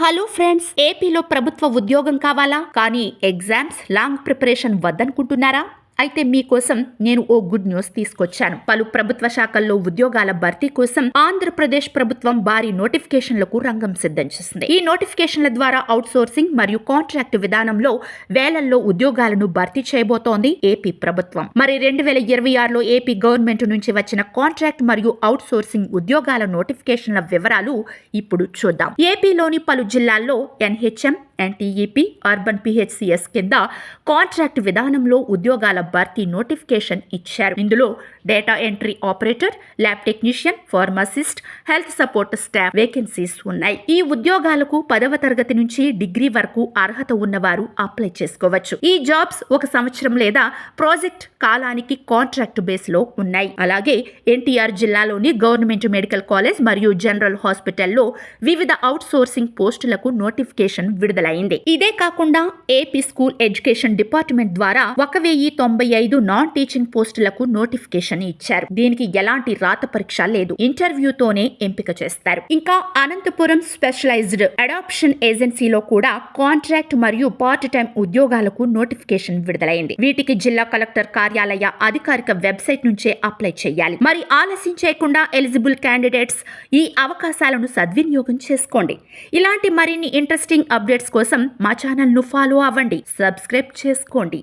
Hello friends, ఏపీలో ప్రభుత్వ ఉద్యోగం కావాలా? కానీ ఎగ్జామ్స్ లాంగ్ ప్రిపరేషన్ వద్దనుకుంటున్నారా? అయితే మీకోసం నేను ఓ గుడ్ న్యూస్ తీసుకొచ్చాను. పలు ప్రభుత్వ శాఖల్లో ఉద్యోగాల భర్తీ కోసం ఆంధ్రప్రదేశ్ ప్రభుత్వం భారీ నోటిఫికేషన్లకు రంగం సిద్ధం చేసింది. ఈ నోటిఫికేషన్ల ద్వారా అవుట్ సోర్సింగ్ మరియు కాంట్రాక్ట్ విధానంలో వేలల్లో ఉద్యోగాలను భర్తీ చేయబోతోంది ఏపీ ప్రభుత్వం. మరి 2026లో ఏపీ గవర్నమెంట్ నుంచి వచ్చిన కాంట్రాక్ట్ మరియు అవుట్ సోర్సింగ్ ఉద్యోగాల నోటిఫికేషన్ల వివరాలు ఇప్పుడు చూద్దాం. ఏపీలోని పలు జిల్లాల్లో ఎన్హెచ్ఎం, ఎన్టీఈపీ, అర్బన్ పిహెచ్సిఎస్ కింద కాంట్రాక్ట్ విధానంలో ఉద్యోగాల భర్తీ నోటిఫికేషన్ ఇచ్చారు. ఇందులో data entry operator, lab technician, pharmacist, health support staff vacancies ఉన్నాయి. ఈ ఉద్యోగాలకు 10వ తరగతి నుంచి డిగ్రీ వరకు అర్హత ఉన్నవారు అప్లై చేసుకోవచ్చు. ఈ జాబ్స్ 1 సంవత్సరం లేదా ప్రాజెక్ట్ కాలానికి కాంట్రాక్ట్ బేస్ లో ఉన్నాయి. అలాగే ఎన్టీఆర్ జిల్లాలోని గవర్నమెంట్ మెడికల్ కాలేజ్ మరియు జనరల్ హాస్పిటల్లో వివిధ అవుట్ సోర్సింగ్ పోస్టులకు నోటిఫికేషన్ విడుదలైంది. ఇదే కాకుండా ఏపీ స్కూల్ ఎడ్యుకేషన్ డిపార్ట్మెంట్ ద్వారా 1095 నాన్ టీచింగ్ పోస్టులకు నోటిఫికేషన్ ఇచ్చారు. దీనికి ఎలాంటి రాత పరీక్ష లేదు, ఇంటర్వ్యూతోనే ఎంపిక చేస్తారు. ఇంకా అనంతపురం స్పెషలైజ్డ్ అడాప్షన్ ఏజెన్సీలో కూడా కాంట్రాక్ట్ మరియు పార్ట్ టైం ఉద్యోగాలకు నోటిఫికేషన్ విడుదలైంది. వీటికి జిల్లా కలెక్టర్ కార్యాలయ అధికారిక వెబ్సైట్ నుంచే అప్లై చేయాలి. మరి ఆలస్యం చేయకుండా ఎలిజిబుల్ క్యాండిడేట్స్ ఈ అవకాశాలను సద్వినియోగం చేసుకోండి. ఇలాంటి మరిన్ని ఇంట్రెస్టింగ్ అప్డేట్స్ కోసం మా ఛానల్ను ఫాలో అవ్వండి, సబ్స్క్రైబ్ చేసుకోండి.